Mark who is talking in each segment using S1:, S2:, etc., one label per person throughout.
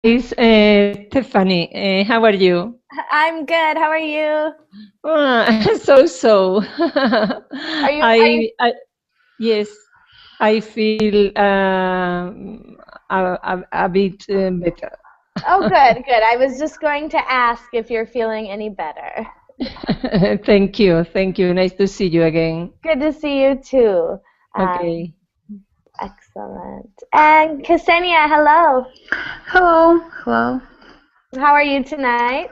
S1: It's Tiffany. How are you?
S2: I'm good. How are you?
S1: So. I yes, I feel a bit better.
S2: Oh, good, good. I was just going to ask if you're feeling any better.
S1: Thank you. Nice to see you again.
S2: Good to see you too.
S1: Okay.
S2: Excellent. And Ksenia, hello.
S3: Hello, hello.
S2: How are you tonight?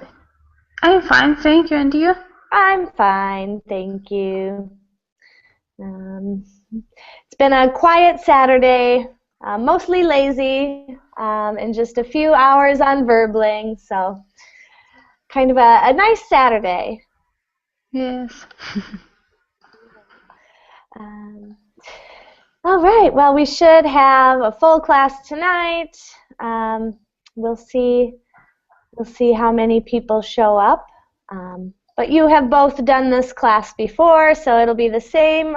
S3: I'm fine, thank you. And you?
S2: I'm fine, thank you. It's been a quiet Saturday, mostly lazy, and just a few hours on Verbling, so kind of a nice Saturday.
S3: Yes.
S2: All right, well, we should have a full class tonight. We'll see how many people show up. But you have both done this class before, so it'll be the same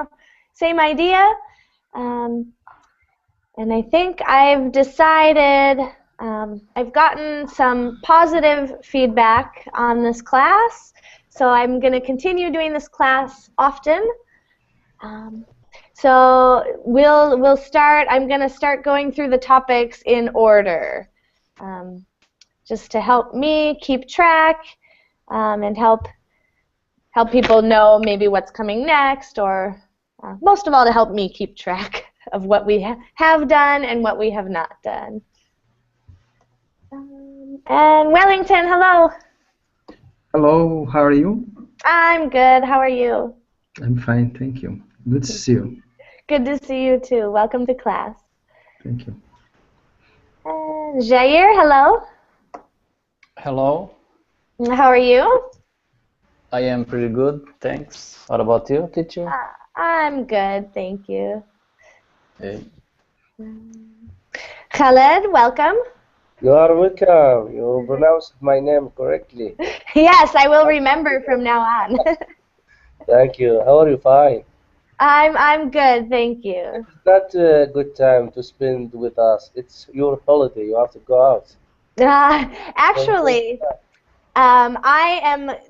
S2: idea. And I think I've decided, I've gotten some positive feedback on this class, so I'm going to continue doing this class often. So we'll start. I'm going to start going through the topics in order, just to help me keep track and help people know maybe what's coming next, or most of all to help me keep track of what we have done and what we have not done. And Wellington, hello.
S4: Hello, how are you?
S2: I'm good. How are you?
S4: I'm fine, thank you. Good to see you.
S2: Good to see you too. Welcome to class.
S4: Thank you.
S2: And Jair, hello.
S5: Hello.
S2: How are you?
S5: I am pretty good, thanks. What about you, teacher?
S2: I'm good, thank you.
S5: Hey.
S2: Khaled, welcome.
S6: You are welcome. You pronounced my name correctly.
S2: Yes, I will remember from now on.
S6: Thank you. How are you? Fine.
S2: I'm good, thank you.
S6: It's not a good time to spend with us. It's your holiday. You have to go out.
S2: Actually,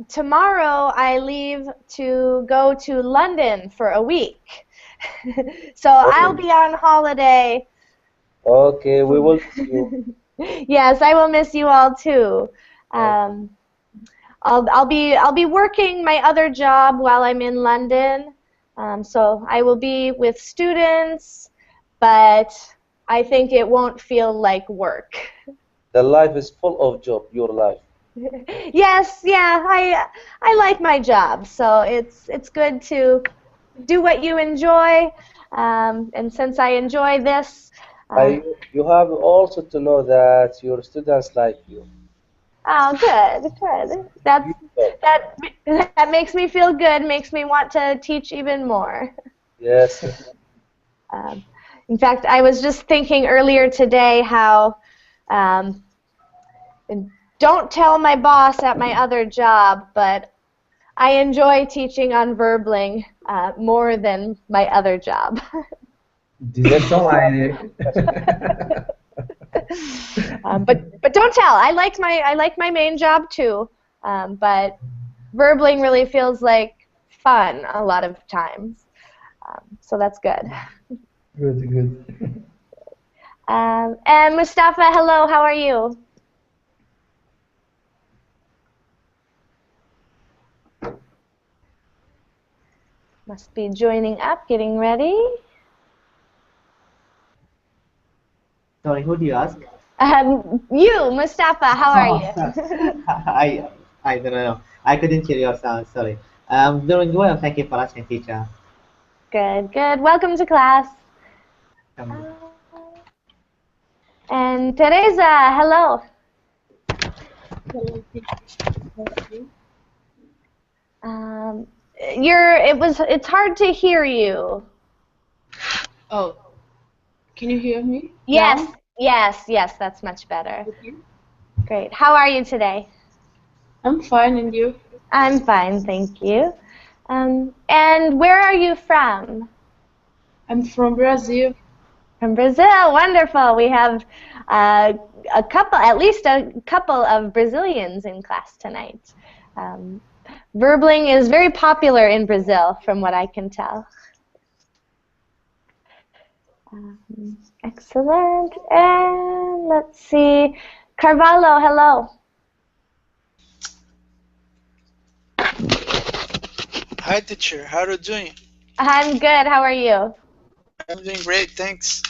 S2: tomorrow I leave to go to London for a week. So I'll be on holiday.
S6: Okay, we will see you.
S2: Yes, I will miss you all too. I'll be working my other job while I'm in London. So I will be with students, but I think it won't feel like work.
S6: The life is full of job, your life.
S2: Yes, yeah, I like my job, so it's good to do what you enjoy, and since I enjoy this,
S6: You have also to know that your students like you.
S2: oh, good, good. That makes me feel good, makes me want to teach even more.
S6: Yes.
S2: In fact, I was just thinking earlier today how don't tell my boss at my other job, but I enjoy teaching on Verbling more than my other job.
S4: This is online.
S2: But don't tell. I like my main job too, but Verbling really feels like fun a lot of times, so that's good.
S4: Good.
S2: And Mustafa, hello. How are you? Must be joining up, getting ready.
S7: Sorry, who do you ask?
S2: You, Mustafa, how are you?
S7: I don't know. I couldn't hear your sound. Sorry. Doing well. Thank you for asking, teacher.
S2: Good, good. Welcome to class.
S7: Um,
S2: And Teresa, hello. It's hard to hear you.
S8: Oh, can you hear me?
S2: Yes,
S8: now?
S2: yes, that's much better.
S8: Okay.
S2: Great. How are you today?
S8: I'm fine, and you?
S2: I'm fine, thank you. And where are you from?
S8: I'm from Brazil.
S2: From Brazil. Wonderful. We have At least a couple of Brazilians in class tonight. Verbling is very popular in Brazil, from what I can tell. Excellent. And let's see. Carvalho, hello.
S9: Hi, teacher. How are you doing?
S2: I'm good. How are you?
S9: I'm doing great, thanks.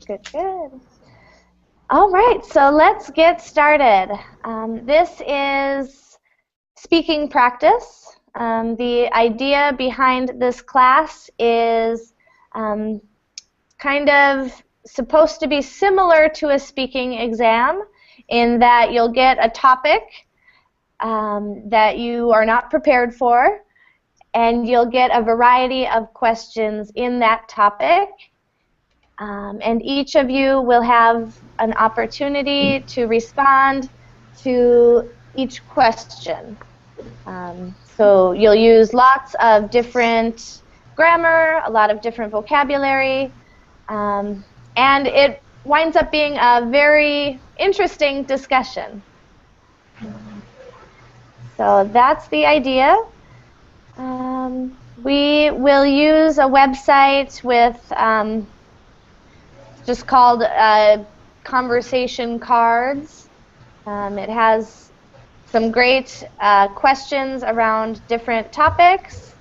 S2: Good, good. All right, so let's get started. This is speaking practice. The idea behind this class is kind of supposed to be similar to a speaking exam in that you'll get a topic that you are not prepared for, and you'll get a variety of questions in that topic. And each of you will have an opportunity to respond to each question. So you'll use lots of different grammar, a lot of different vocabulary, and it winds up being a very interesting discussion. So that's the idea. We will use a website with just called conversation cards. It has some great questions around different topics.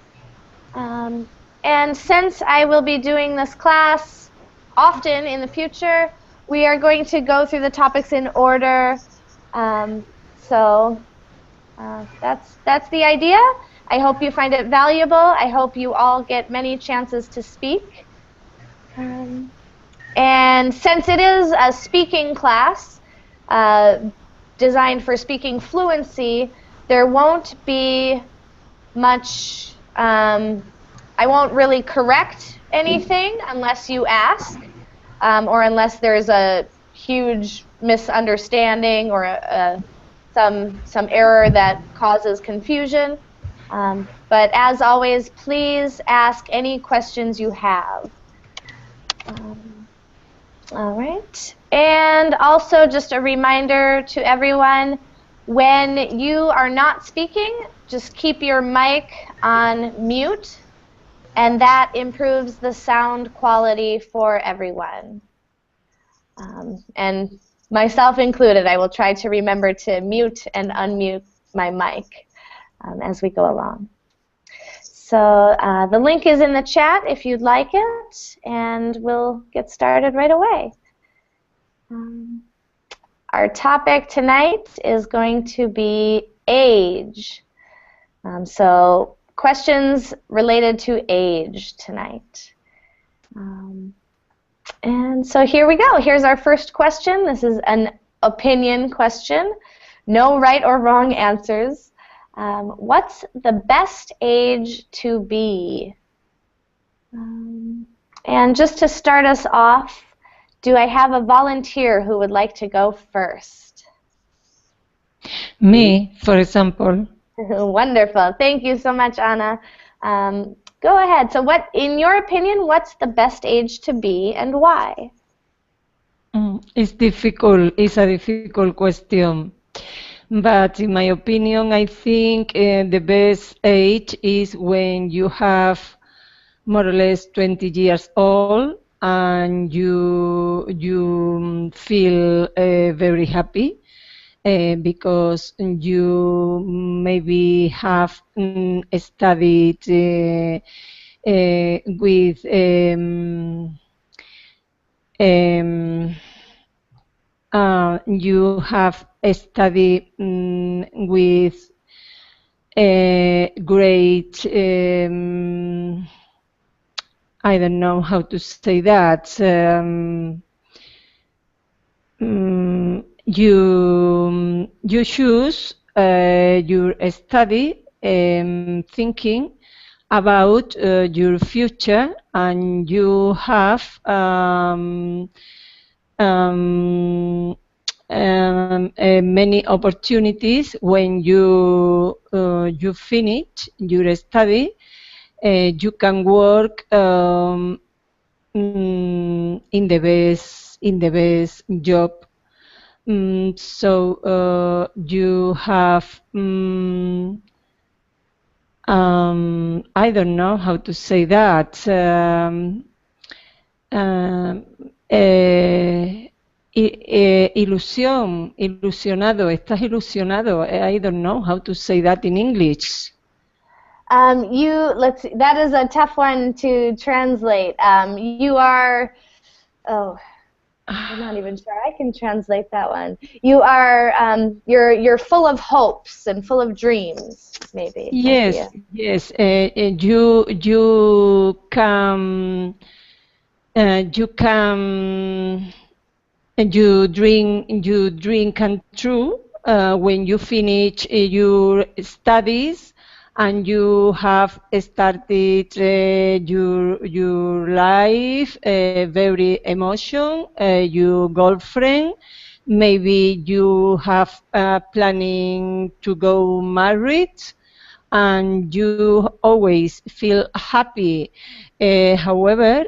S2: And since I will be doing this class often in the future, we are going to go through the topics in order. So that's the idea. I hope you find it valuable. I hope you all get many chances to speak. And since it is a speaking class designed for speaking fluency, there won't be much, I won't really correct anything unless you ask, or unless there's a huge misunderstanding or some error that causes confusion. But as always, please ask any questions you have. All right. And also just a reminder to everyone, when you are not speaking, just keep your mic on mute, and that improves the sound quality for everyone. And myself included, I will try to remember to mute and unmute my mic as we go along. So the link is in the chat if you'd like it, and we'll get started right away. Our topic tonight is going to be age. So questions related to age tonight. And so here we go. Here's our first question. This is an opinion question. No right or wrong answers. What's the best age to be? And just to start us off, do I have a volunteer who would like to go first?
S1: Me, for example.
S2: Wonderful. Thank you so much, Anna. Go ahead. So what, in your opinion, what's the best age to be and why?
S1: It's difficult. It's a difficult question. But in my opinion, I think the best age is when you have more or less 20 years old and you feel very happy because you maybe have studied with you have studied with great I don't know how to say that. You choose your study thinking about your future, and you have many opportunities when you finish your study. You can work in the best job So you have I don't know how to say that. Ilusión, ilusionado, estás ilusionado. I don't know how to say that in English.
S2: Let's see, that is a tough one to translate. You are, oh, I'm not even sure I can translate that one. You are, you're full of hopes and full of dreams, maybe.
S1: Yes, yes. You dream come true when you finish your studies and you have started your life very emotion, your girlfriend. Maybe you have planning to go married and you always feel happy. However,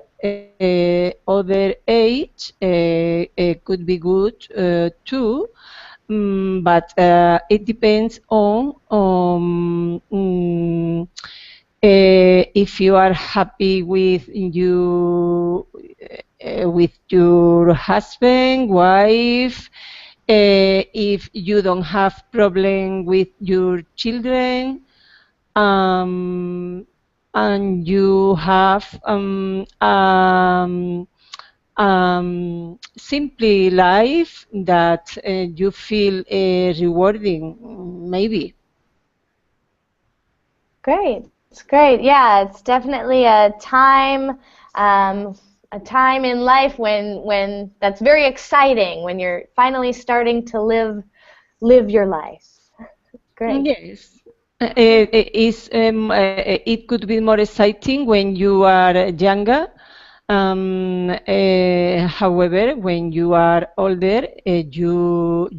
S1: other age could be good too, but it depends on if you are happy with your husband, wife, if you don't have problem with your children, and you have simply life that you feel rewarding, maybe.
S2: Great, it's great. Yeah, it's definitely a time in life when that's very exciting, when you're finally starting to live your life. Great.
S1: Yes. It could be more exciting when you are younger. However, when you are older, you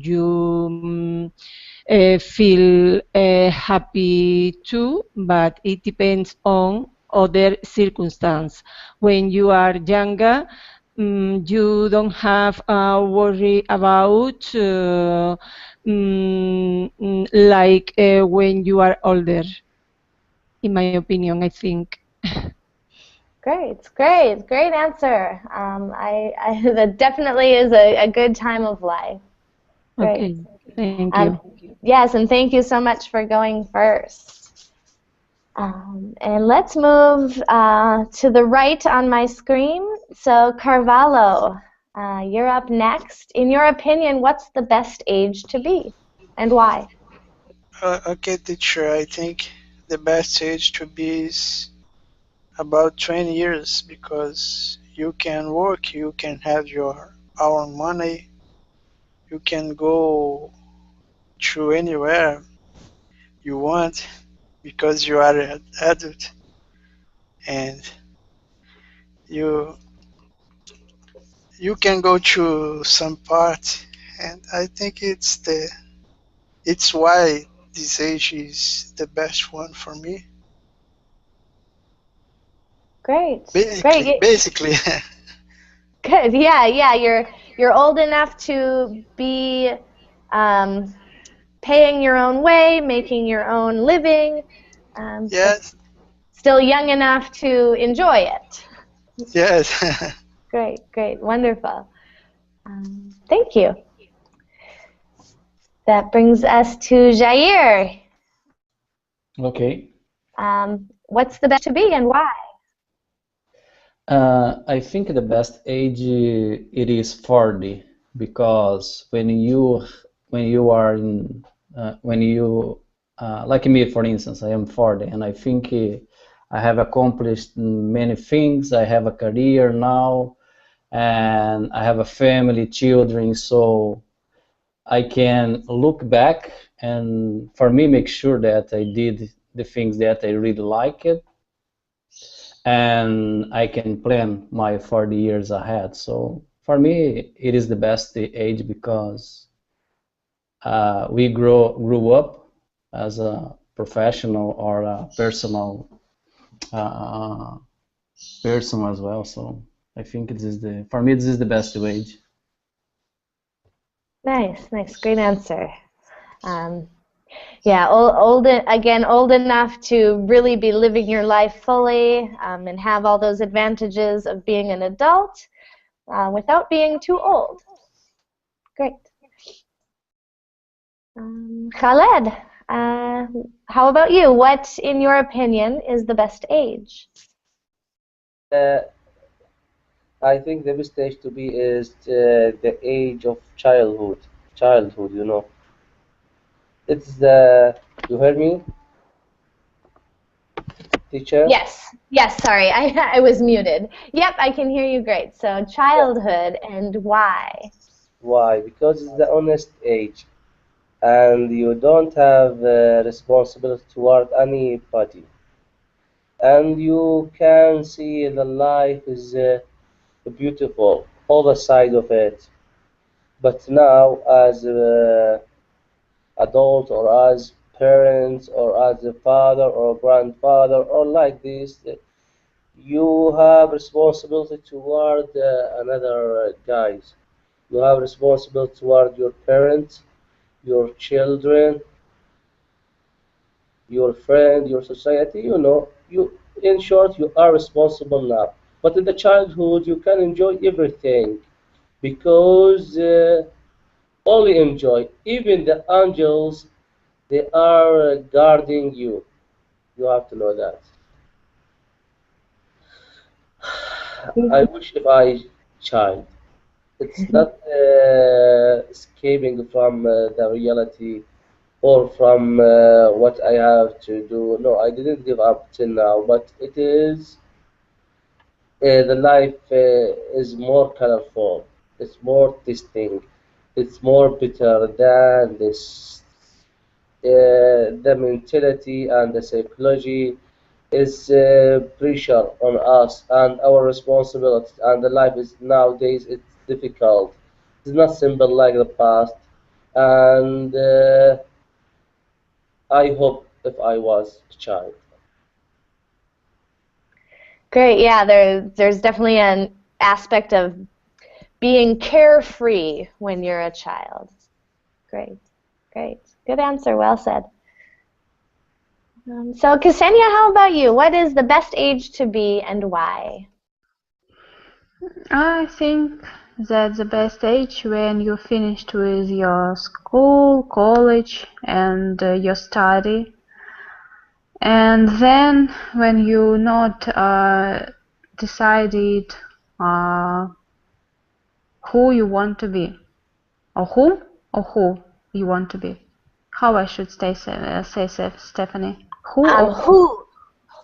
S1: feel happy too, but it depends on other circumstance. When you are younger, you don't have a worry about like when you are older, in my opinion, I think.
S2: Great answer. That definitely is a good time of life. Great.
S1: Okay, thank you.
S2: Yes, and thank you so much for going first. And let's move to the right on my screen. So Carvalho, you're up next. In your opinion, what's the best age to be, and why?
S9: Okay, teacher, I think the best age to be is about 20 years because you can work, you can have your own money, you can go to anywhere you want because you are an adult and you you can go to some part, and I think it's why this age is the best one for me.
S2: Great.
S9: Basically.
S2: Good. Yeah. You're old enough to be paying your own way, making your own living.
S9: Yes.
S2: Still young enough to enjoy it.
S9: Yes.
S2: Great, wonderful. Thank you. That brings us to Jair.
S5: Okay.
S2: What's the best to be and why?
S5: I think the best age it is 40 because when you are in when you like me, for instance, I am 40 and I think I have accomplished many things. I have a career now and I have a family, children, so I can look back and for me make sure that I did the things that I really liked and I can plan my 40 years ahead. So for me, it is the best age because we grew up as a professional or a personal uh, person as well. So I think for me this is the best age.
S2: Nice, nice, great answer. Um, yeah, old enough to really be living your life fully and have all those advantages of being an adult without being too old. Great. Khaled, how about you? What, in your opinion, is the best age?
S6: Uh, I think the best age to be is the age of childhood. Childhood, you know. It's the. You heard me, teacher?
S2: Yes, yes, sorry, I was muted. Yep, I can hear you great. So
S6: Yeah.
S2: childhood and why?
S6: Why? Because it's the honest age, and you don't have responsibility toward anybody, and you can see the life is beautiful, all the side of it. But now, as adult or as parents or as a father or grandfather or like this, you have responsibility toward another guys. You have responsibility toward your parents, your children, your friend, your society. You know, you in short, you are responsible now. But in the childhood, you can enjoy everything because only enjoy. Even the angels, they are guarding you. You have to know that. I wish if I child. It's not escaping from the reality or from what I have to do. No, I didn't give up till now, but it is the life is more colorful. It's more tasting. It's more bitter than this. The mentality and the psychology is pressure on us and our responsibility and the life is nowadays it's difficult, it's not simple like the past, and I hope if I was a child.
S2: Great, yeah, there's definitely an aspect of being carefree when you're a child. Great, great. Good answer, well said. So Ksenia, how about you? What is the best age to be and why?
S3: I think that's the best age when you finished with your school, college, and your study. And then when you not decided uh, who you want to be, or who you want to be. How I should say Stephanie? Who or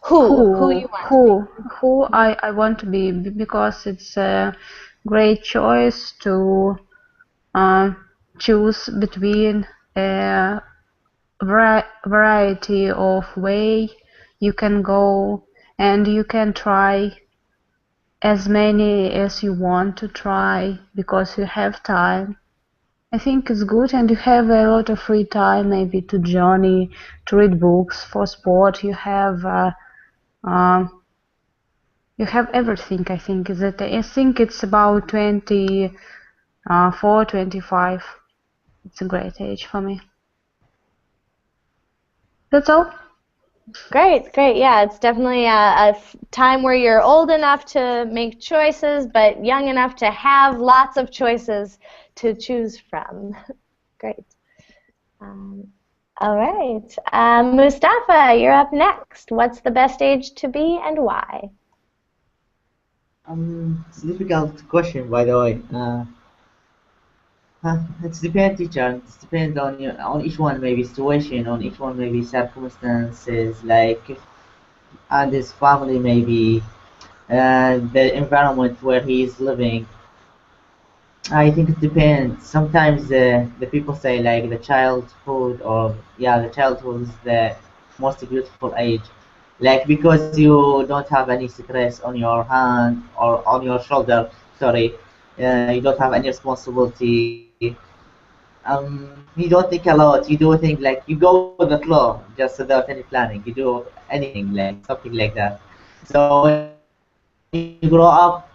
S2: Who you want to be?
S3: who I want to be because it's a great choice to uh, choose between a variety of way you can go, and you can try as many as you want to try because you have time. I think it's good, and you have a lot of free time, maybe to journey, to read books, for sport. Uh, you have everything. I think it's about 24, 25. It's a great age for me. That's all.
S2: Great, great. Yeah, it's definitely a time where you're old enough to make choices, but young enough to have lots of choices to choose from. Great. Um, all right. Mustafa, you're up next. What's the best age to be and why?
S7: It's a difficult question, by the way. It's depend, teacher. It depends on on each one, maybe situation, on each one, maybe circumstances, like and his family, maybe the environment where he is living. I think it depends. Sometimes the people say like the childhood, or yeah, the childhood is the most beautiful age, like because you don't have any stress on your hand or on your shoulder. Sorry, you don't have any responsibility. You don't think a lot. You do things like you go with the flow, just without any planning. You do anything, like something like that. So when you grow up,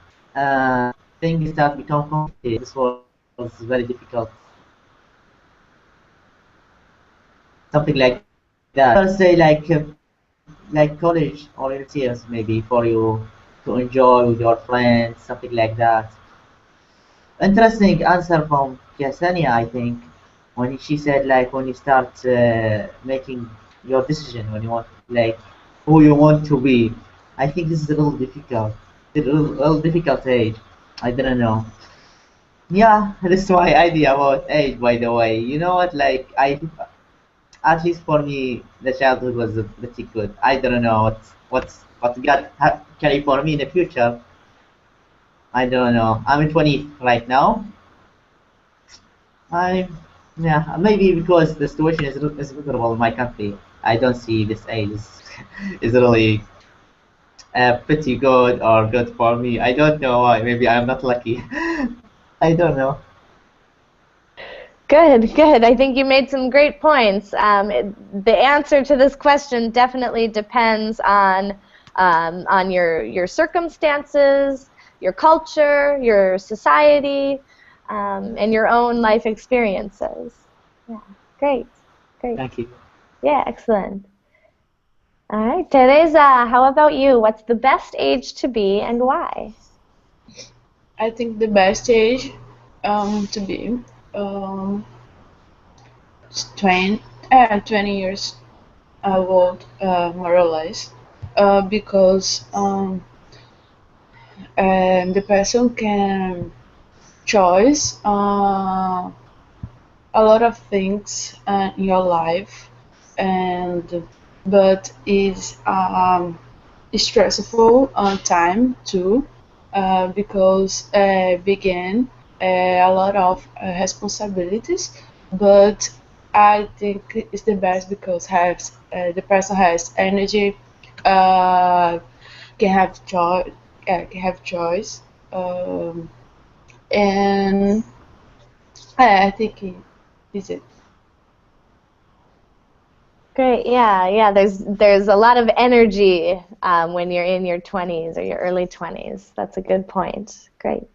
S7: things start become complicated. This was very difficult. something like that. I'll say like college or university maybe for you to enjoy with your friends, something like that. Interesting answer from Yesenia, I think, when she said like when you start making your decision when you want like who you want to be. I think this is a little difficult, a little difficult age. I don't know. Yeah, that's my idea about age, by the way. You know what? Like at least for me, the childhood was pretty good. I don't know what God carry for me in the future. I don't know. I'm in 20 right now. I yeah, maybe because the situation is miserable in my country. I don't see this age is really pretty good or good for me. I don't know why. Maybe I'm not lucky. I don't know.
S2: Good, good. I think you made some great points. The answer to this question definitely depends on your circumstances, your culture, your society, and your own life experiences. Yeah, great, great.
S7: Thank you.
S2: Yeah, excellent. All right, Teresa, how about you? What's the best age to be and why?
S8: I think the best age to be um, is 20 years old, more or less, because the person can choose a lot of things in your life, and but is stressful time too, because begin a lot of responsibilities, but I think it's the best because has the person has energy, uh, can have joy, can have choice, and I think it is it.
S2: Great. Yeah, yeah. There's a lot of energy when you're in your 20s or your early 20s. That's a good point. Great.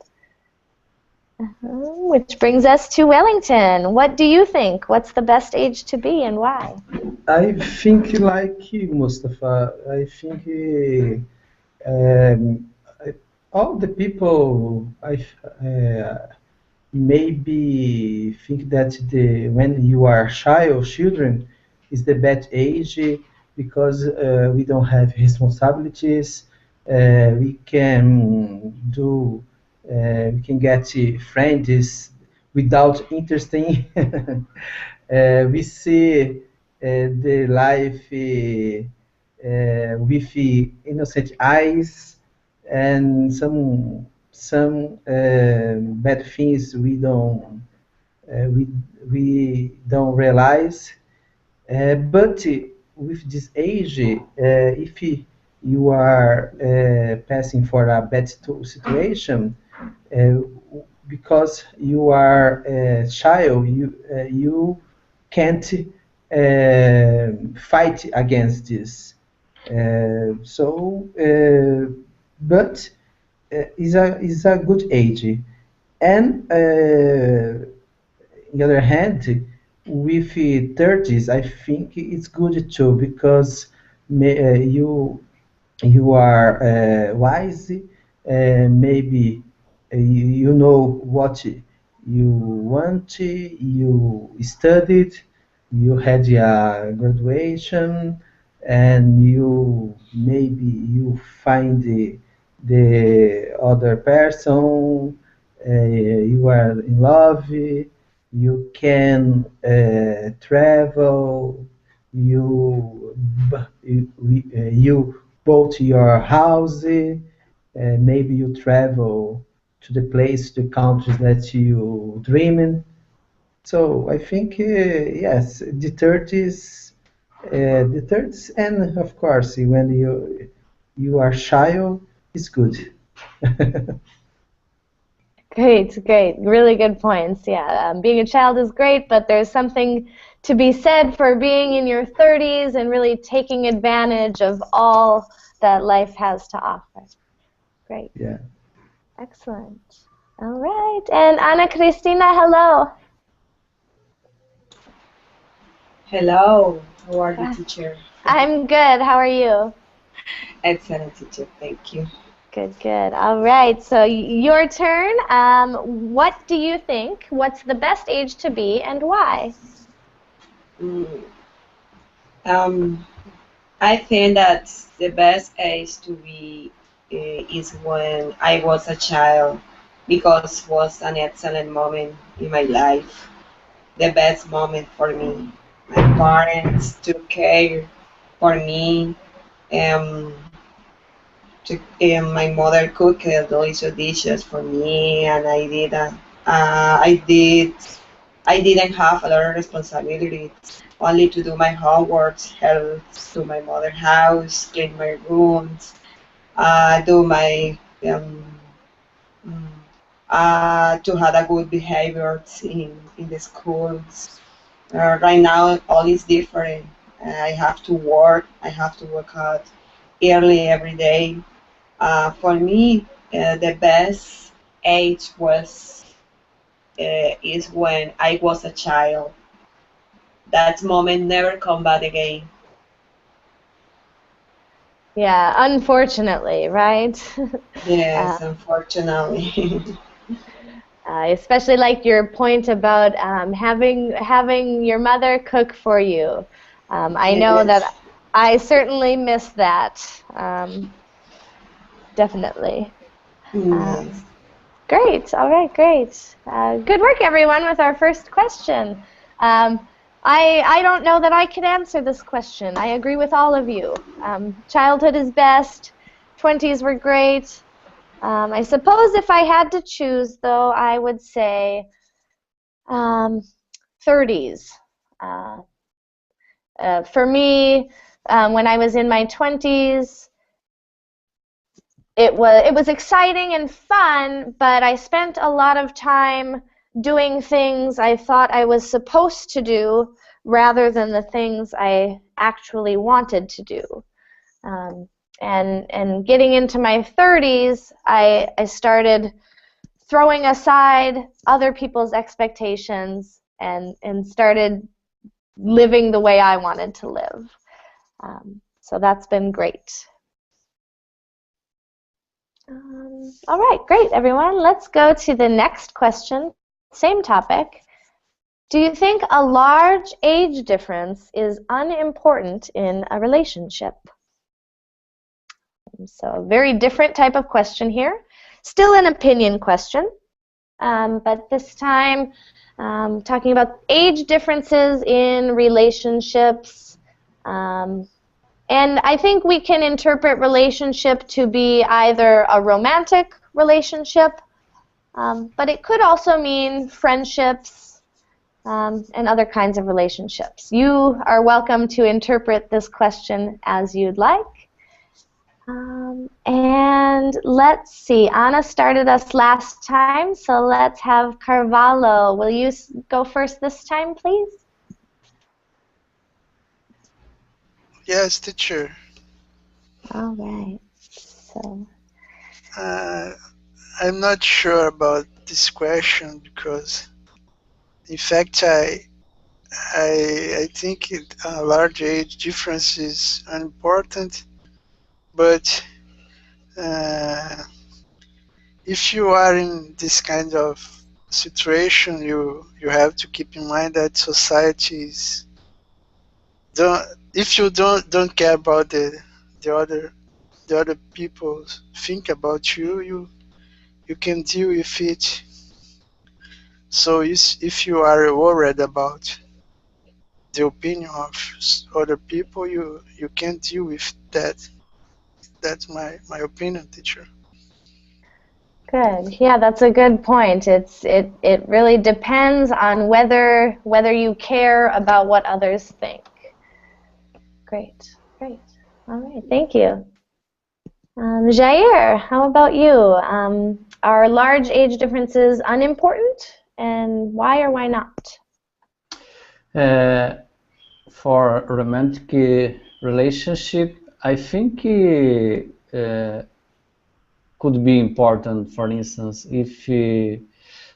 S2: Which brings us to Wellington. What do you think? What's the best age to be and why?
S4: I think like you, Mustafa. I think um, I- all the people maybe think that the when you are child children is the best age because we don't have responsibilities. We can do we can get friends without interesting. We see the life with innocent eyes and some bad things we don't realize. But with this age, if you are passing for a bad situation, uh, because you are a child, you can't fight against this. But is a good age, and on the other hand, with 30s, I think it's good too because you are wise, maybe you know what you want, you studied, you had your graduation, and you maybe you find the other person, you are in love, you can travel, you you bought your house, maybe you travel to the place, the countries that you dreamed. So I think yes, the thirties, and of course when you are child, it's good.
S2: Great, great. Really good points. Yeah, being a child is great, but there's something to be said for being in your 30s and really taking advantage of all that life has to offer. Great.
S4: Yeah.
S2: Excellent. All right. And Ana Cristina, hello.
S10: Hello, how are you,
S2: Ah,
S10: teacher?
S2: I'm good. How are you?
S10: Excellent, teacher. Thank you.
S2: Good, good. All right. So your turn. What do you think? What's the best age to be and why?
S10: Mm, Um, I think that the best age to be is when I was a child because it was an excellent moment in my life. The best moment for me. My parents took care for me. Um, my mother cooked delicious dishes for me, and I did I didn't have a lot of responsibility, only to do my homework, help to my mother house, clean my rooms, do my mm, to have a good behavior in the schools. Right now, all is different. I have to work. I have to work out early every day. For me, the best age was is when I was a child. That moment never come back again.
S2: Yeah, unfortunately, right? uh,
S10: Yes, unfortunately.
S2: especially like your point about having your mother cook for you. I know that
S10: Yes.
S2: I certainly miss that. Definitely.
S10: Yes.
S2: Great. All right. Great. Good work, everyone, with our first question. Um, I don't know that I can answer this question. I agree with all of you. Childhood is best. 20s were great. I suppose if I had to choose, though, I would say um, 30s. Uh, for me, when I was in my 20s, it was exciting and fun, but I spent a lot of time doing things I thought I was supposed to do rather than the things I actually wanted to do. Um, and getting into my 30s, I started throwing aside other people's expectations and started living the way I wanted to live. So that's been great. All right, great, everyone. Let's go to the next question. Same topic. Do you think a large age difference is unimportant in a relationship? So a very different type of question here. Still an opinion question, but this time talking about age differences in relationships. And I think we can interpret relationship to be either a romantic relationship, but it could also mean friendships and other kinds of relationships. You are welcome to interpret this question as you'd like. And let's see, Anna started us last time, so let's have Carvalho. Will you go first this time, please?
S9: Yes, teacher.
S2: All right. So.
S9: Uh, I'm not sure about this question because, in fact, I think a large age difference is unimportant. But uh, if you are in this kind of situation, you have to keep in mind that societies don't. If you don't care about the other the other people think about you, you can deal with it. So if you are worried about the opinion of other people, you can't deal with that. That's my opinion, teacher.
S2: Good. Yeah, that's a good point. It really depends on whether you care about what others think. Great. Great. All right. Thank you. Jair, how about you? Are large age differences unimportant, and why or why not?
S5: Uh, for romantic relationship, I think could be important. For instance, if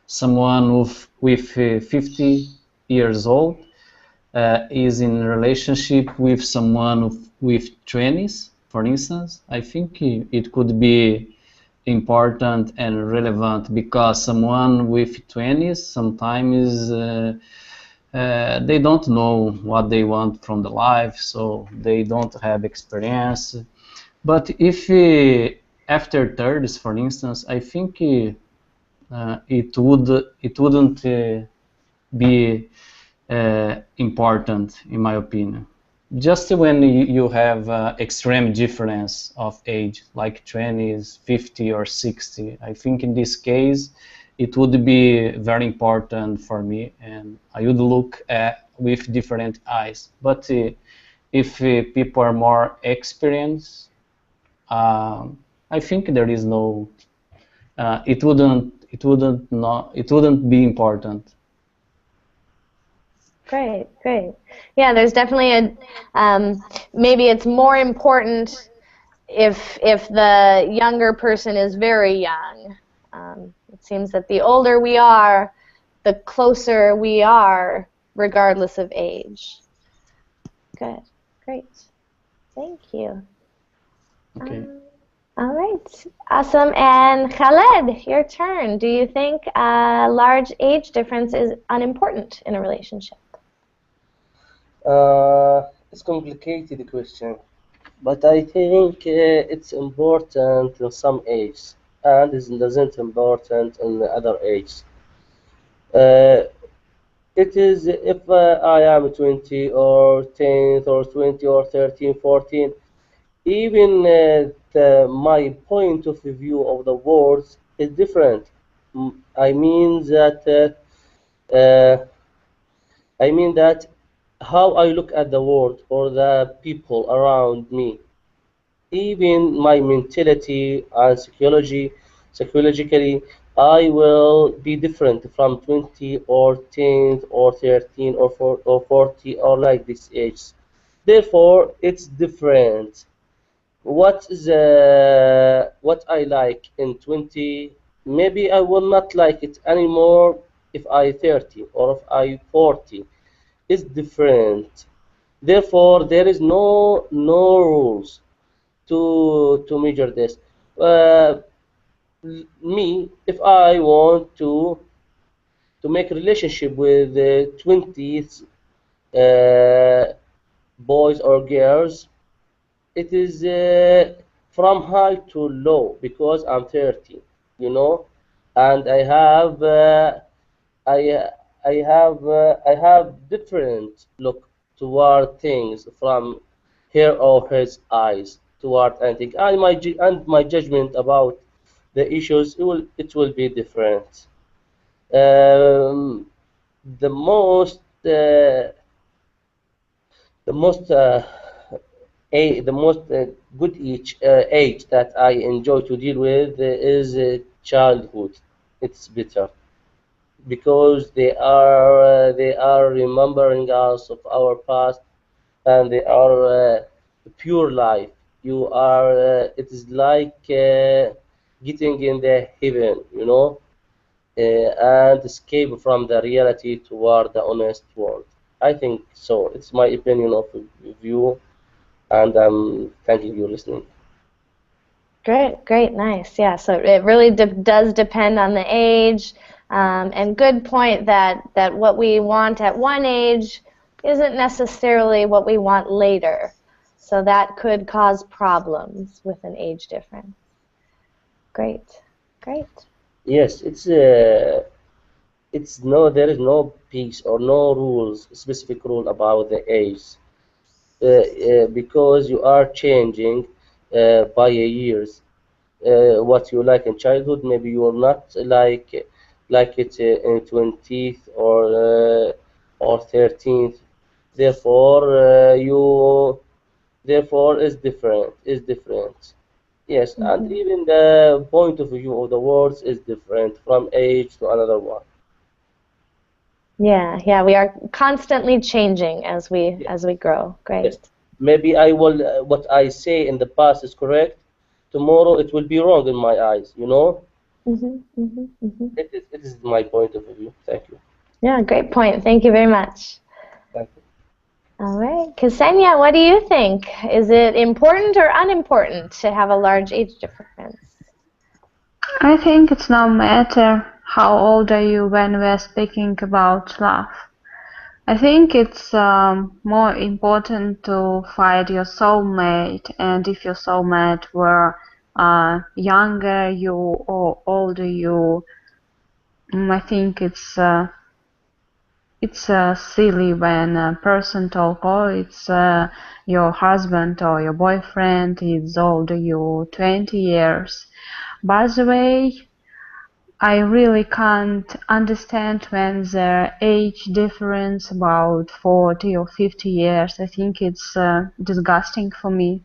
S5: someone with 50 years old is in relationship with someone with 20s, for instance, I think it could be important and relevant because someone with 20s sometimes they don't know what they want from the life, so they don't have experience. But if after 30s, for instance, I think it wouldn't be important, in my opinion. Just when you have extreme difference of age, like 20s, 50 or 60, I think in this case it would be very important for me, and I would look at with different eyes. But if people are more experienced, I think there is no. It wouldn't. It wouldn't not. It wouldn't be important.
S2: Great, great. Yeah, there's definitely maybe it's more important if the younger person is very young. It seems that the older we are, the closer we are, regardless of age. Good, great. Thank you.
S5: Okay.
S2: All right, awesome. And Khaled, your turn. Do you think a large age difference is unimportant in a relationship?
S6: It's complicated question, but I think it's important in some ages and isn't important in the other ages. Uh, it is if I am 20 or 10 or 20 or 13, 14, even my point of view of the words is different. I mean that I mean that how I look at the world or the people around me, even my mentality and psychologically, I will be different from 20 or 10 or 13 or 4 or 40 or like this age. Therefore, it's different. What I like in 20, maybe I will not like it anymore if I 30 or if I 40. It's different. Therefore, there is no rules to measure this. Uh, Me, if I want to make a relationship with 20s boys or girls, it is from high to low because I'm 30, you know, and I I have different look toward things from her or his eyes toward anything, and and my judgment about the issues it will be different. Um, the most the most the most good age that I enjoy to deal with is childhood. It's better because they are remembering us of our past, and they are pure life. You are it is like getting in the heaven, and escape from the reality toward the honest world. I think so. It's my opinion of view, and I'm thanking you listening.
S2: Great, great, nice. Yeah, so it really does depend on the age, and good point that what we want at one age isn't necessarily what we want later. So that could cause problems with an age difference. Great, great.
S6: Yes, it's no there is no piece or no rules specific rule about the age, because you are changing by years. What you like in childhood, maybe you will not like it in 20th or 13th. Therefore, therefore is different. Yes, and
S2: Hmm.
S6: even the point of view of the words is different from age to another one.
S2: Yeah, yeah, we are constantly changing
S6: Yes,
S2: as we grow.
S6: yes.
S2: Great.
S6: Maybe I will what I say in the past is correct. Tomorrow it will be wrong in my eyes.
S2: Hmm. Hmm. Hmm.
S6: It is my point of view. Thank you.
S2: Yeah, great point. Thank you very much.
S6: Thank you.
S2: All right. Ksenia, what do you think? Is it important or unimportant to have a large age difference?
S3: I think it's no matter how old are you when we're speaking about love. I think it's more important to find your soulmate, and if your soulmate were younger you or older you, I think it's silly when a person talk, oh, it's your husband or your boyfriend is older you 20 years. By the way, I really can't understand when the age difference about 40 or 50 years. I think it's disgusting for me.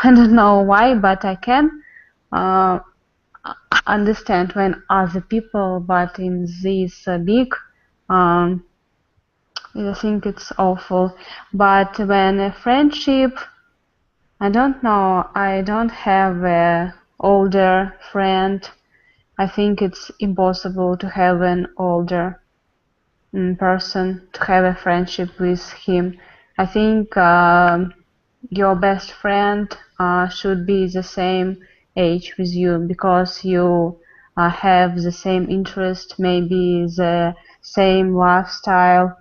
S3: I don't know why, but I can uh, understand when other people, but in this big, um, I think it's awful. But when a friendship, I don't know, I don't have a older friend. I think it's impossible to have an older person, to have a friendship with him. I think your best friend should be the same age with you because you have the same interest, maybe the same lifestyle.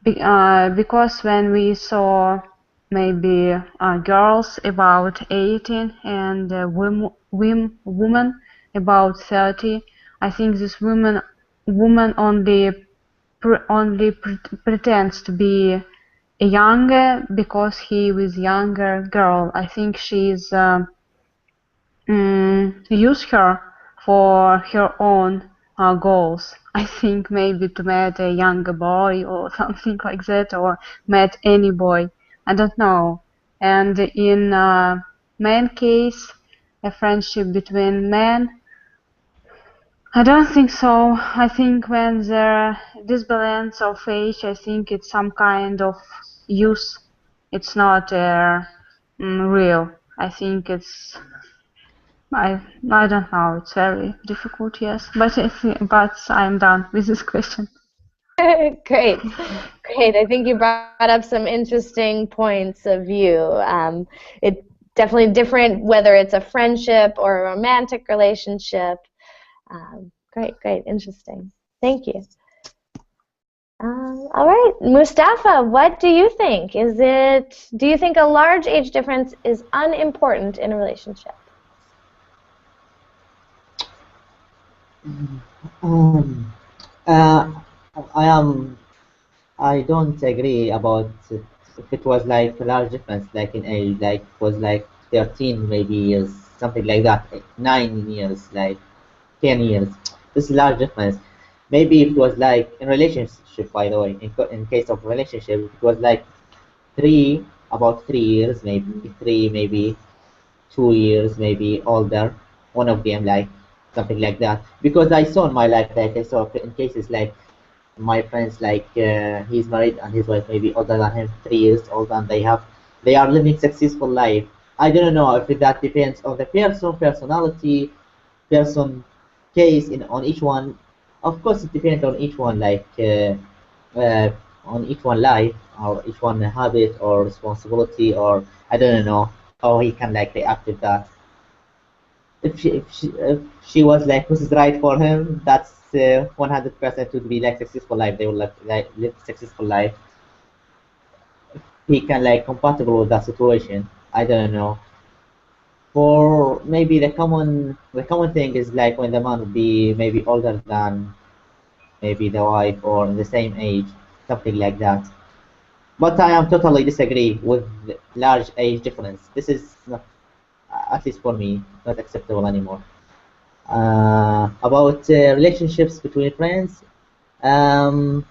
S3: Because when we saw maybe girls about 18 and women about 30, I think this woman only pretends to be younger because he is younger girl. I think she's use her for her own goals. I think maybe to meet a younger boy or something like that, or meet any boy. I don't know. And in man case, a friendship between men, I don't think so. I think when there disbalance of age, I think it's some kind of use. It's not real. I think it's I don't know. It's very difficult, yes. But I'm done with this question.
S2: Great, great. I think you brought up some interesting points of view. It's definitely different whether it's a friendship or a romantic relationship. Great, great, interesting. Thank you. All right, Mustafa, what do you think? Do you think a large age difference is unimportant in a relationship?
S7: Um, uh, I don't agree about it. If it was like a large difference, like in age, like it was like 13 maybe years, something like that, 9 years, like 10 years. This is a large difference. Maybe if it was like in relationship, by the way, in case of relationship, if it was like about 3 years, maybe three, maybe 2 years, maybe older, one of them, like something like that. Because I saw in my life, like I saw in cases like my friends, like he's married and his wife maybe older than him, 3 years older, and they are living successful life. I don't know if that depends on the personality, person, case in on each one. Of course, it depends on each one, like uh, on each one life or each one habit or responsibility, or I don't know how he can like react with that. If she was like this is right for him, that's 100% would be like successful life. They will like live successful life. He can like compatible with that situation. I don't know. For maybe the common thing is like when the man would be maybe older than maybe the wife or the same age, something like that. But I am totally disagree with the large age difference. This is not, at least for me, not acceptable anymore. About relationships between friends, um,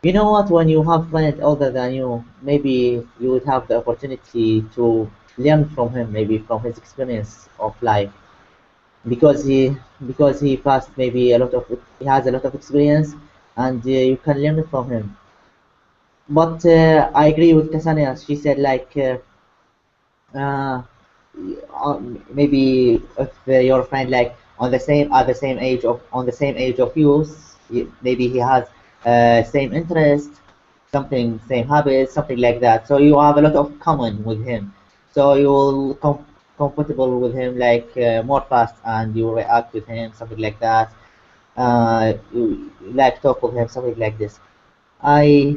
S7: you know what? When you have friends older than you, maybe you would have the opportunity to learn from him, maybe from his experience of life, because he passed maybe he has a lot of experience, and you can learn from him. But I agree with Cassania. She said like uh, maybe if your friend like on the same age of you, maybe he has same interest, something, same habits, something like that. So you have a lot of common with him. So you will compatible with him like more fast, and you react with him, something like that. You like talk with him, something like this. I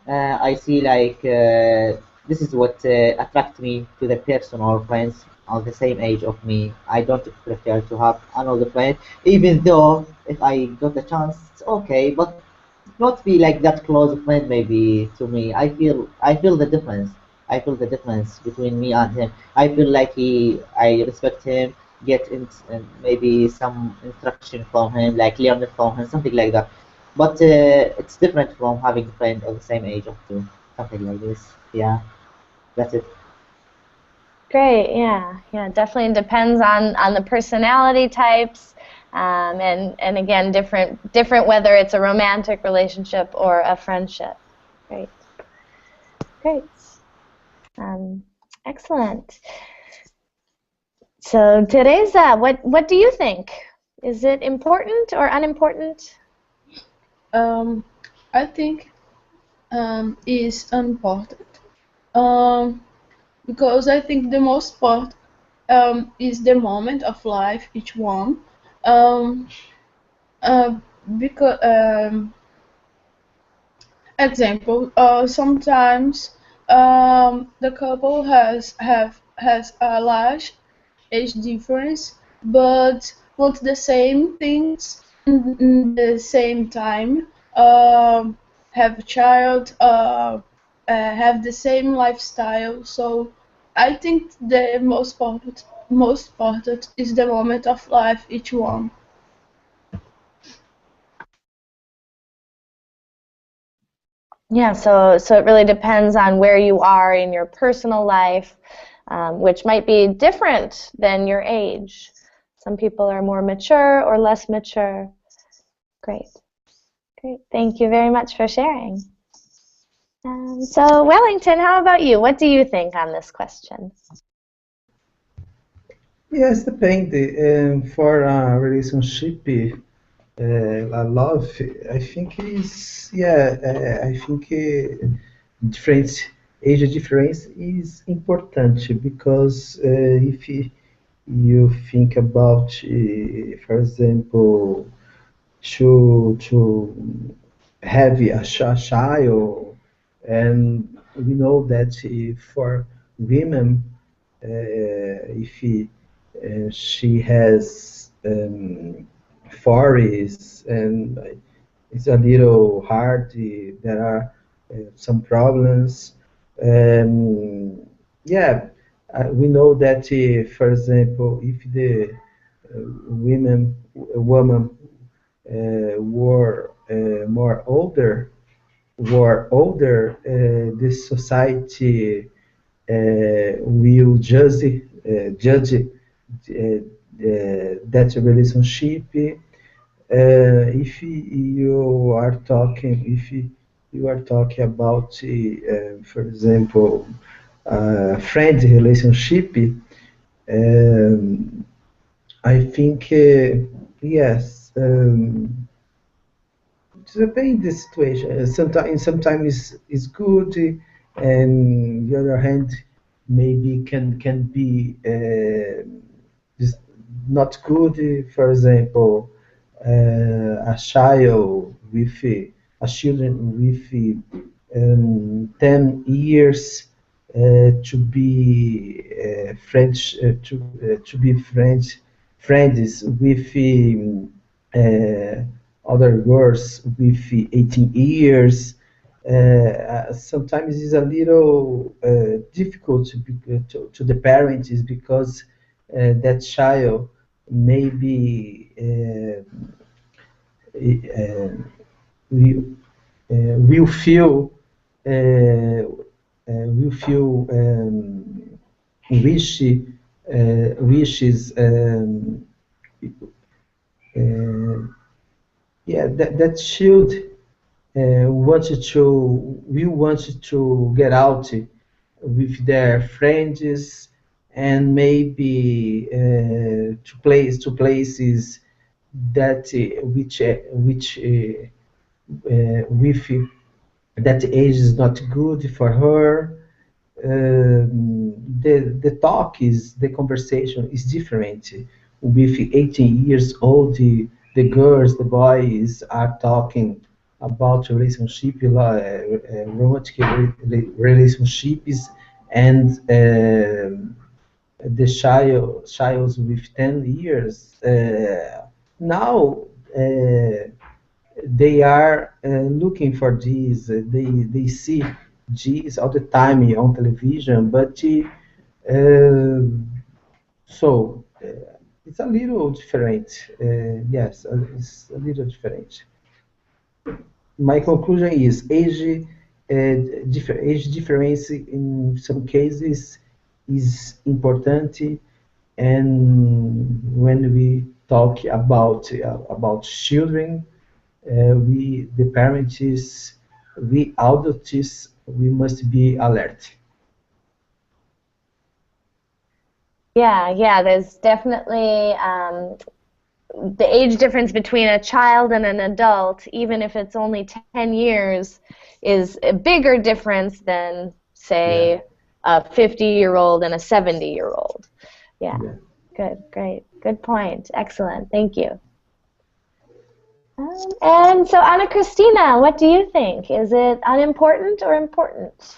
S7: I see like this is what attract me to the person or friends on the same age of me. I don't prefer to have another friend, even though if I got the chance, it's okay, but not be like that close friend maybe to me. I feel the difference. I feel the difference between me and him. I feel like I respect him, get in, maybe some instruction from him, like learn from him, something like that. But it's different from having a friend of the same age of you, something like this. Yeah, that's it.
S2: Great, yeah, yeah, definitely depends on the personality types, and again, different whether it's a romantic relationship or a friendship. Great, great, um, excellent. So Teresa, what do you think? Is it important or unimportant?
S8: Um, I think is important. Um, because I think the most part is the moment of life, each one. Um, uh, because example, sometimes the couple has a large age difference, but want the same things in the same time. Have a child, have the same lifestyle. So I think the most important is the moment of life, each one.
S2: Yeah, so it really depends on where you are in your personal life, which might be different than your age. Some people are more mature or less mature. Great, great. Thank you very much for sharing. So Wellington, how about you? What do you think on this question?
S4: Yes, depende. For a relationship, a love, I think is, yeah, I think different age difference is important because if you think about, for example, to have a child, and we know that for women, if she has 40s, and it's a little hard. There are some problems. Um, yeah, we know that, for example, if the woman were more older, this society will judge that relationship. If you are talking, if you are talking about, for example, friend relationship, um, I think yes. Depends the situation. Sometimes it's good, and the other hand maybe can be just not good. For example, a child with a children with 10 years to be to be friends with other girls with 18 years. Sometimes it's a little difficult to the parents because that child maybe will, will feel will feel wish wishes uh, yeah, that should wanted to we wanted to get out with their friends, and maybe to places that with that age is not good for her. The talk is the conversation is different. With 18 years old, the girls, the boys are talking about romantic relationships, and the childs with 10 years now. They are looking for this. They see this all the time on television, but it's a little different. Yes, it's a little different. My conclusion is age difference in some cases is important, and when we talk about children, we the parents, we adults, we must be alert.
S2: Yeah, there's definitely the age difference between a child and an adult, even if it's only 10 years, is a bigger difference than,
S4: Yeah,
S2: say, a 50-year-old and a 70-year-old. Yeah,
S4: yeah.
S2: good, great. Good point. Excellent. Thank you. And so, Anna Christina, what do you think? Is it unimportant or important?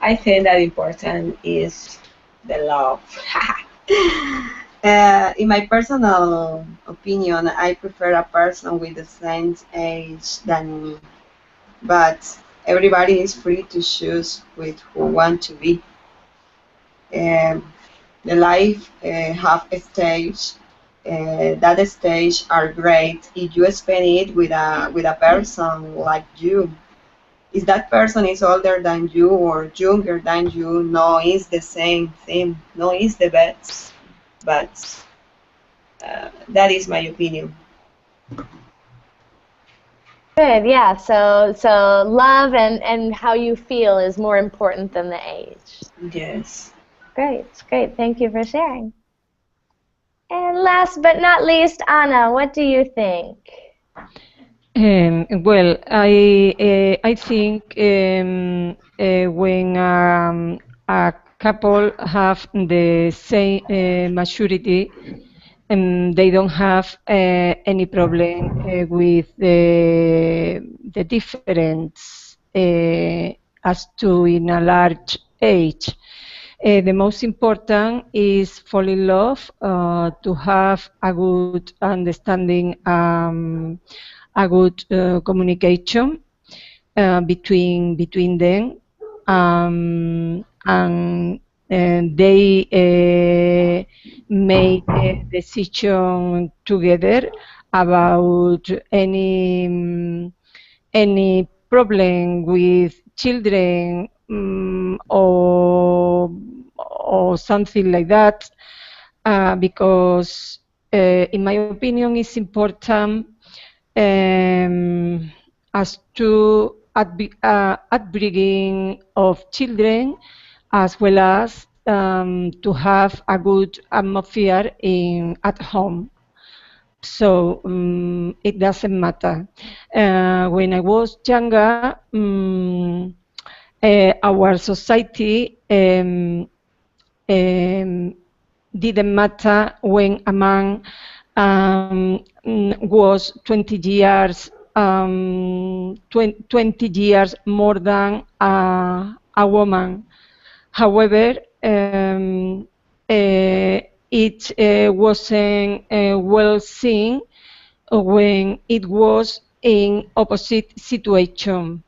S10: I think that important is the love. In my personal opinion, I prefer a person with the same age than me, but everybody is free to choose with who want to be. Um, the life have a stage. That stage are great if you spend it with a person like you. If that person is older than you or younger than you, no, it's the same thing. No, it's the best. But that is my opinion.
S2: Good, yeah. So love and how you feel is more important than the age.
S10: Yes.
S2: Great. Thank you for sharing. And last but not least, Anna, what do you think?
S1: Well, I think when a couple have the same maturity, they don't have any problem with the difference as to in a large age. The most important is fall in love, to have a good understanding, a good communication between them, and they make a decision together about any problem with children, or something like that, because in my opinion it's important, as to upbringing of children, as well as to have a good atmosphere at home. So it doesn't matter. When I was younger, our society um, didn't matter when a man was 20 years 20 years more than a woman. However, it wasn't well seen when it was in opposite situation.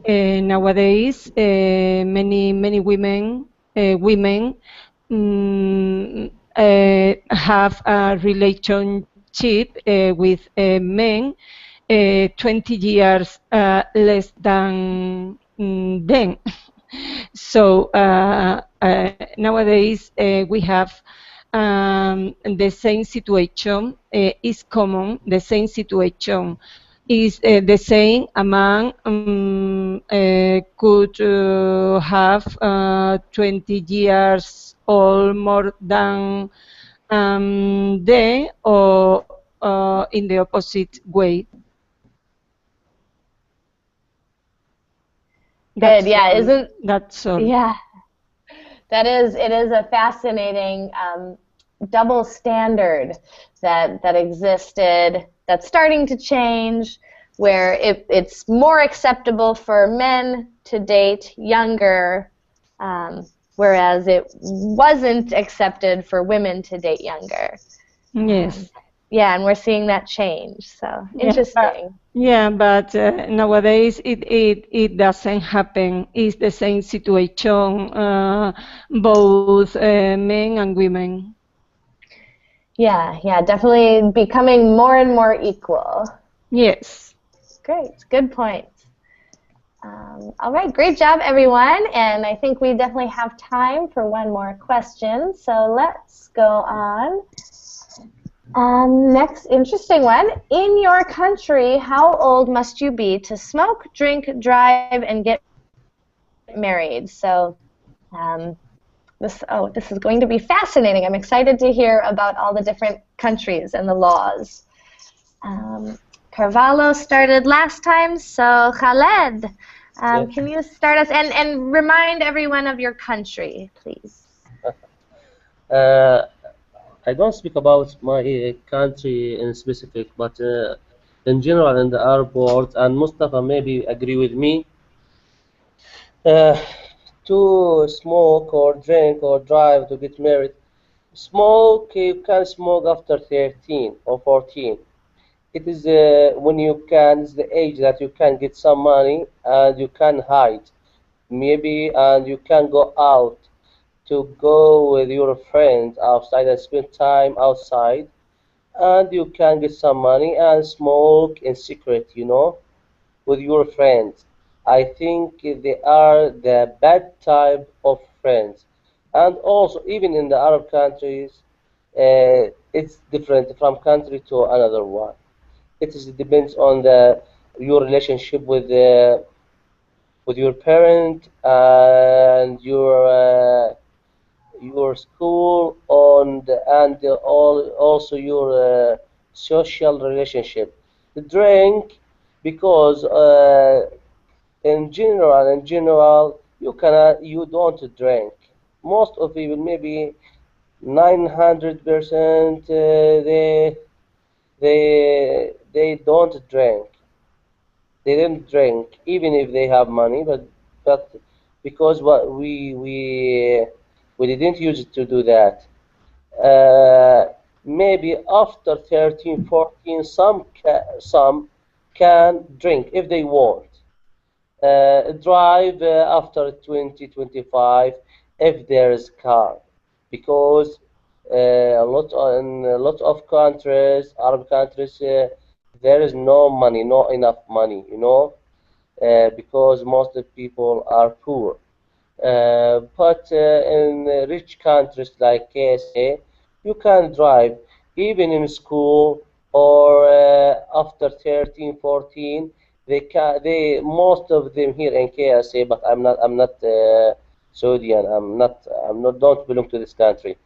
S1: Nowadays, many women have a relationship with men 20 years less than them. So nowadays we have the same situation is common. The same situation is the same. A man could have 20 years or more than them, or in the opposite way.
S2: Good.
S1: That's
S2: Yeah.
S1: all.
S2: Isn't
S1: That's all.
S2: yeah. It is a fascinating double standard that existed, that's starting to change, where it's more acceptable for men to date younger, whereas it wasn't accepted for women to date younger.
S1: Yes.
S2: Yeah, and we're seeing that change. So interesting.
S1: But nowadays it doesn't happen. It's the same situation, both men and women.
S2: Yeah, definitely becoming more and more equal.
S1: Yes.
S2: Great, good point. All right, great job, everyone. And I think we definitely have time for one more question. So let's go on. Next interesting one. In your country, how old must you be to smoke, drink, drive, and get married? So this is going to be fascinating. I'm excited to hear about all the different countries and the laws. Carvalho started last time, so Khaled,
S6: Yes.
S2: can you start us and remind everyone of your country, please?
S6: Uh, I don't speak about my country in specific, but in general in the Arab world, and Mustafa maybe agree with me. Uh, to smoke or drink or drive to get married. Smoke, you can smoke after 13 or 14. It is when you can, it's the age that you can get some money and you can hide, maybe, and you can go out to go with your friends outside and spend time outside, and you can get some money and smoke in secret, with your friends. I think they are the bad type of friends. And also, even in the Arab countries, it's different from country to another one. It depends on your relationship with your parent and your school and also your social relationship. The drink, because in general, you don't drink. Most of people, maybe 900%, they don't drink. They don't drink even if they have money, but because what we didn't use it to do that. Maybe after 13, 14, some can drink if they want. Drive after 20, 25 if there is car, because in a lot of countries, Arab countries, there is no money, not enough money, because most of people are poor. But in rich countries like KSA, you can drive even in school or after 13, 14. Most of them here in KSA, but I'm not Saudian. Don't belong to this country.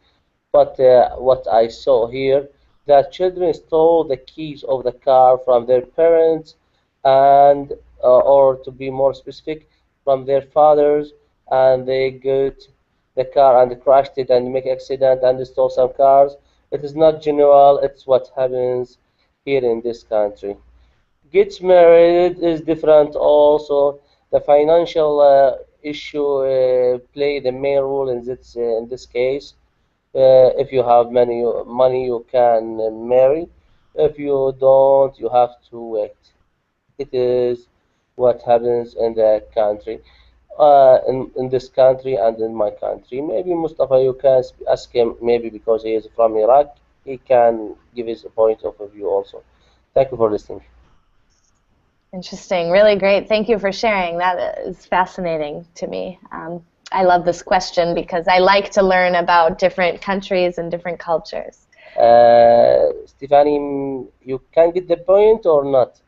S6: But what I saw here, that children stole the keys of the car from their parents, and or to be more specific, from their fathers, and they got the car and crashed it and make accident and stole some cars. It is not general. It's what happens here in this country. Gets married is different also. The financial issue play the main role in this case. If you have money, you can marry. If you don't, you have to wait. It is what happens in the country, in this country and in my country. Maybe Mustafa, you can ask him. Maybe because he is from Iraq, he can give his point of view also. Thank you for listening.
S2: Interesting, really great. Thank you for sharing. That is fascinating to me. I love this question because I like to learn about different countries and different cultures.
S6: Stephanie, you can get the point or not?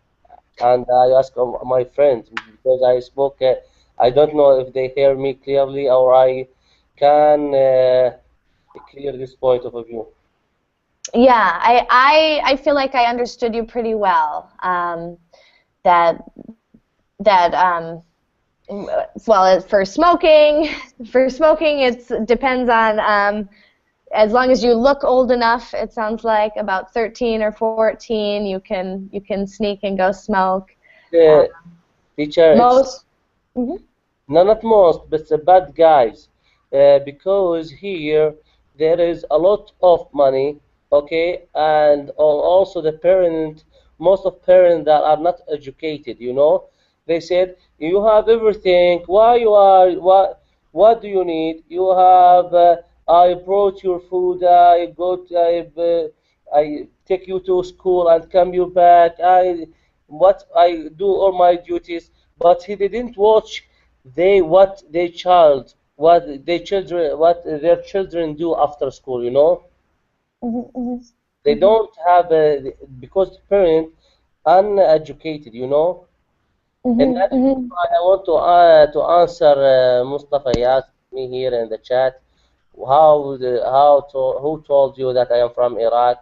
S6: And I ask my friends because I spoke. I don't know if they hear me clearly or I can clear this point of view.
S2: Yeah, I feel like I understood you pretty well. That well, for smoking, it depends on, as long as you look old enough, it sounds like about 13 or 14, you can sneak and go smoke.
S6: Uh, Teacher, it's
S2: Most. Mhm.
S6: no, not most, but the bad guys, because here there is a lot of money, okay, and also the parent, most of parents that are not educated, they said you have everything. Why you are what do you need? You have. I brought your food. I take you to school and come you back. I do all my duties, but he didn't watch what their children do after school.
S2: Mhm. Mhm.
S6: They don't have because the parent uneducated. And
S2: Mhm.
S6: that is
S2: Mhm.
S6: why I want to answer Mustafa. He asked me here in the chat, who told you that I am from Iraq?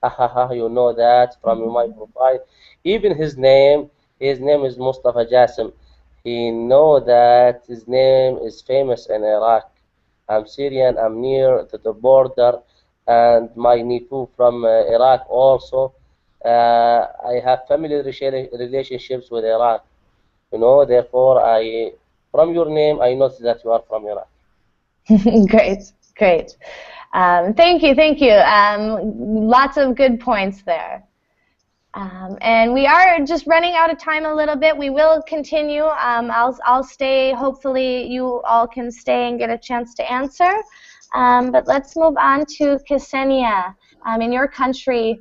S6: Ha ha ha! You know that from my profile. Even his name is Mustafa Jassim. He know that his name is famous in Iraq. I'm Syrian. I'm near to the border, and my nephew from Iraq also. I have family relationships with Iraq. Therefore, from your name, I noticed that you are from Iraq.
S2: Great, great. Thank you, thank you. Lots of good points there. And we are just running out of time a little bit. We will continue. I'll stay. Hopefully, you all can stay and get a chance to answer. But let's move on to Ksenia. In your country.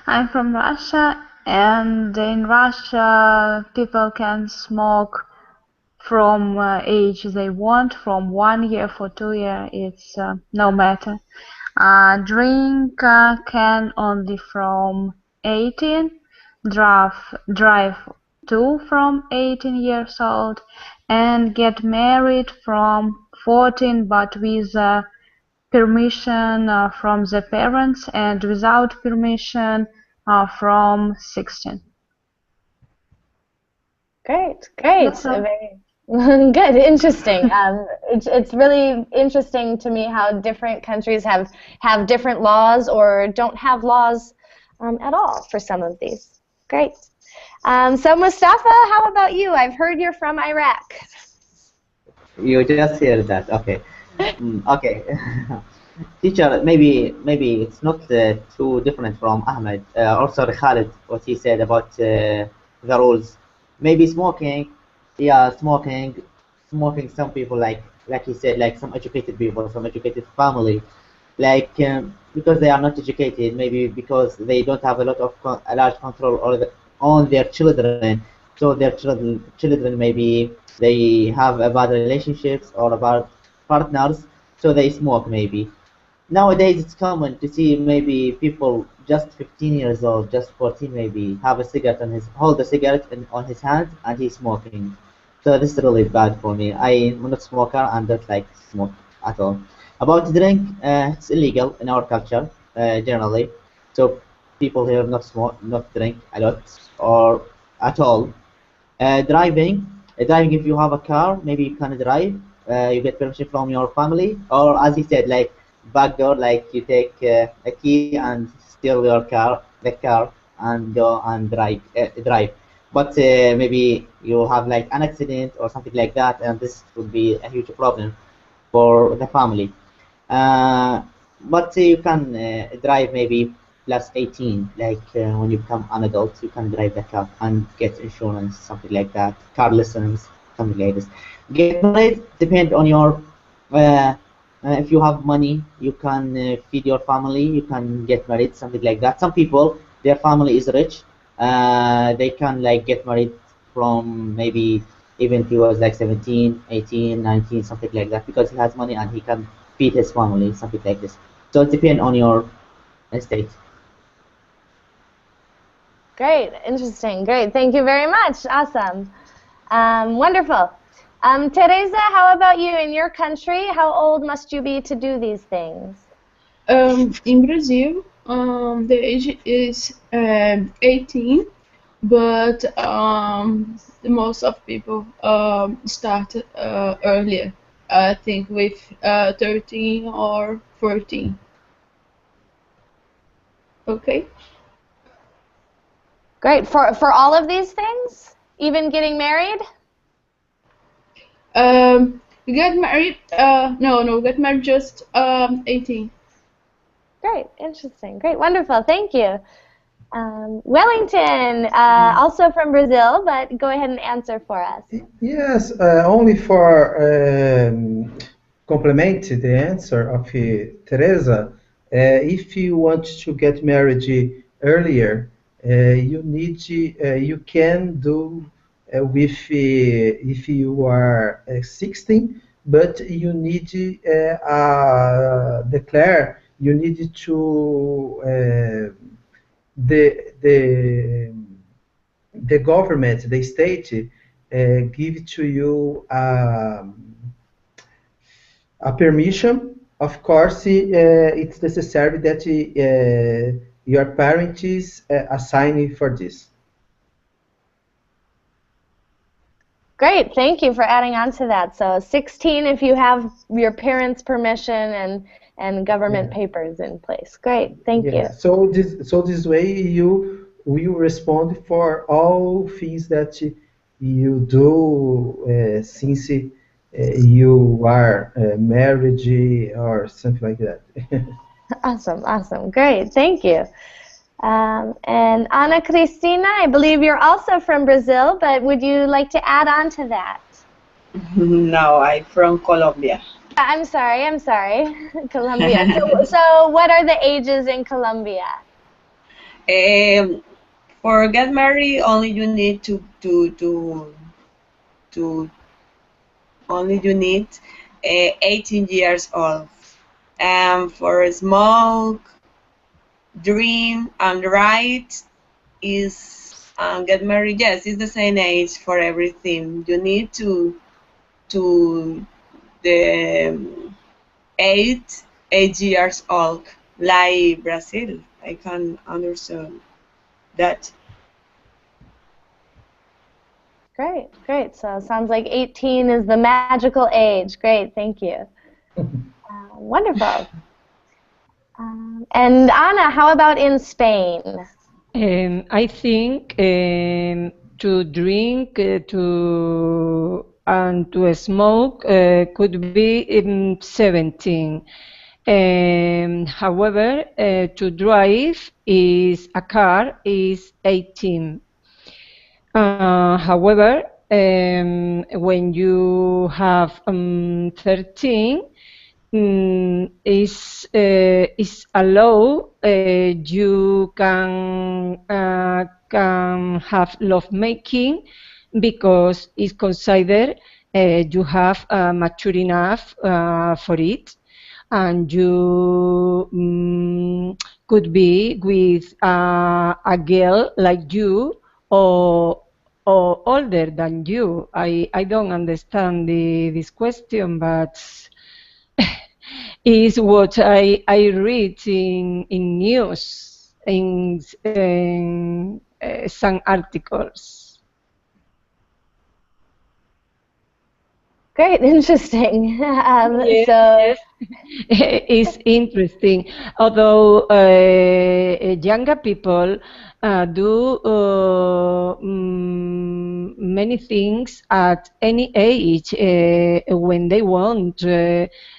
S3: I'm from Russia, and in Russia, people can smoke from age they want, from 1 year for 2 year. It's no matter. Drink can only from 18, drive two from 18 years old, and get married from 14, but with permission from the parents, and without permission from 16.
S2: Great, great.
S3: That's all.
S2: Very good, interesting. It's really interesting to me how different countries have different laws or don't have laws at all for some of these. Great. So Mustafa, how about you? I've heard you're from Iraq.
S7: You just hear that. Okay. Okay. Teacher, maybe it's not too different from Ahmed. Also, Khalid, what he said about the rules. Maybe smoking, yeah, smoking. Some people like he said, like some educated people, some educated family, because they are not educated, maybe because they don't have a lot of a large control on their children. So their children maybe they have a bad relationships or about partners, so they smoke maybe. Nowadays, it's common to see maybe people just 15 years old, just 14 maybe, have a cigarette hold a cigarette on his hand and he's smoking. So this is really bad for me. I'm not a smoker and don't like smoke at all. About drink, it's illegal in our culture generally. So people here not smoke, not drink a lot or at all. Driving if you have a car, maybe you can drive. You get permission from your family, or as he said, like backdoor, like you take a key and steal the car, and go and drive. But maybe you have like an accident or something like that, and this would be a huge problem for the family. Uh, but you can drive maybe plus 18, like when you become an adult, you can drive the car and get insurance, something like that, car lessons, something like this. Get married, depend on your, if you have money, you can feed your family, you can get married, something like that. Some people, their family is rich, they can like get married from maybe even if he was like 17, 18, 19, something like that, because he has money and he can feed his family, something like this. So it depends on your estate.
S2: Great, interesting, great. Thank you very much. Awesome. Wonderful. Teresa, how about you in your country? How old must you be to do these things?
S8: In Brazil, the age is 18, but the most of people start earlier. I think with 13 or 14. Okay.
S2: Great. For all of these things, even getting married?
S8: You get married? No, get married just 18.
S2: Great. Interesting. Great. Wonderful. Thank you. Wellington, also from Brazil, but go ahead and answer for us.
S4: Yes, only for complement the answer of Teresa. If you want to get married earlier, you can do with if you are 16, but you need declare you need to the the government, the state, give to you a permission. Of course, it's necessary that your parents assign you for this.
S2: Great, thank you for adding on to that. So 16 if you have your parents' permission and government
S4: Yeah.
S2: papers in place. Great, thank
S4: Yeah.
S2: you.
S4: So this way you will respond for all things that you do since you are married or something like that.
S2: Awesome, great, thank you. And Ana Cristina, I believe you're also from Brazil, but would you like to add on to that?
S10: No, I'm from Colombia.
S2: I'm sorry, Colombia. So what are the ages in Colombia?
S10: Um, for get married, only you need to only you need 18 years old. And for smoke, dream, and right is get married. Yes, it's the same age for everything. You need to the 8 years old, like Brazil. I can understand that.
S2: Great. So it sounds like 18 is the magical age. Great, thank you. Wonderful. And Ana, how about in Spain?
S1: I think to drink to smoke could be 17. However, to drive is a car is 18. However, when you have 13, is allow you can have love making because it's considered you have mature enough for it, and you could be with a girl like you or older than you. I don't understand this question, but is what I read in news, in some articles.
S2: Great, interesting.
S1: Yes,
S2: So
S1: it's interesting. Although younger people do many things at any age when they want.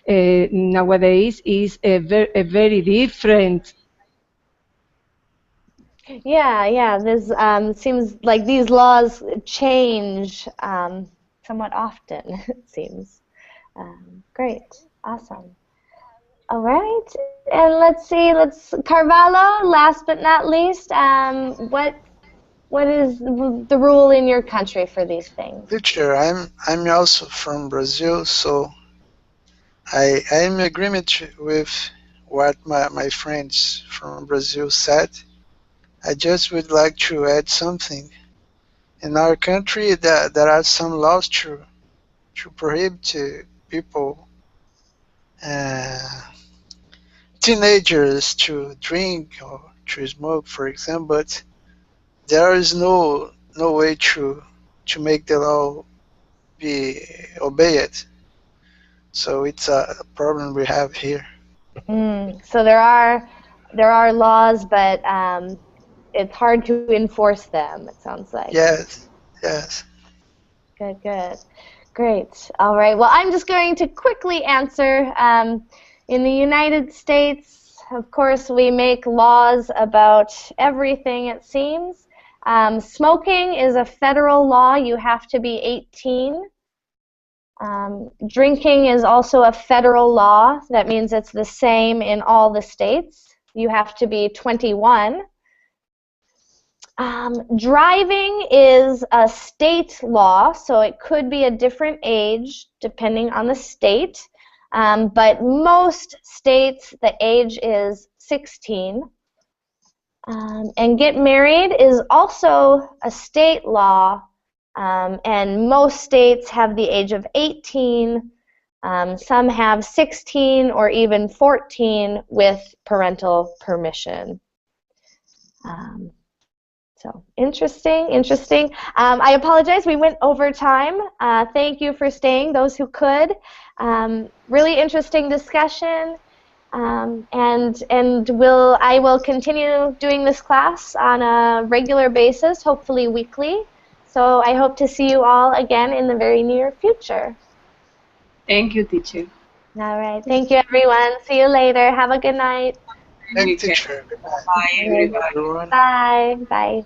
S1: Nowadays is a very different.
S2: yeah. This seems like these laws change somewhat often, it seems. Great, awesome. All right, and let's see. Carvalho. Last but not least, what is the rule in your country for these things?
S9: Teacher, I'm also from Brazil, so I'm in agreement with what my friends from Brazil said. I just would like to add something. In our country, there are some laws to prohibit people, uh, teenagers, to drink or to smoke, for example. But there is no way to to make the law be obeyed. So it's a problem we have here.
S2: So there are laws, but it's hard to enforce them, it sounds like.
S9: Yes, yes.
S2: Good, good. Great. All right. Well, I'm just going to quickly answer. In the United States, of course, we make laws about everything, it seems. Smoking is a federal law. You have to be 18. Drinking is also a federal law. That means it's the same in all the states. You have to be 21. Driving is a state law, so it could be a different age depending on the state. But most states, the age is 16. And get married is also a state law, and most states have the age of 18. Some have 16 or even 14 with parental permission. So interesting, interesting. I apologize, we went over time. Thank you for staying, those who could. Really interesting discussion. And I will continue doing this class on a regular basis, hopefully weekly. So I hope to see you all again in the very near future.
S11: Thank you, teacher.
S2: All right. Thank you, everyone. See you later. Have a good night.
S9: Thank you, teacher. Goodbye.
S11: Bye, everybody.
S9: Everyone.
S2: Bye. Bye.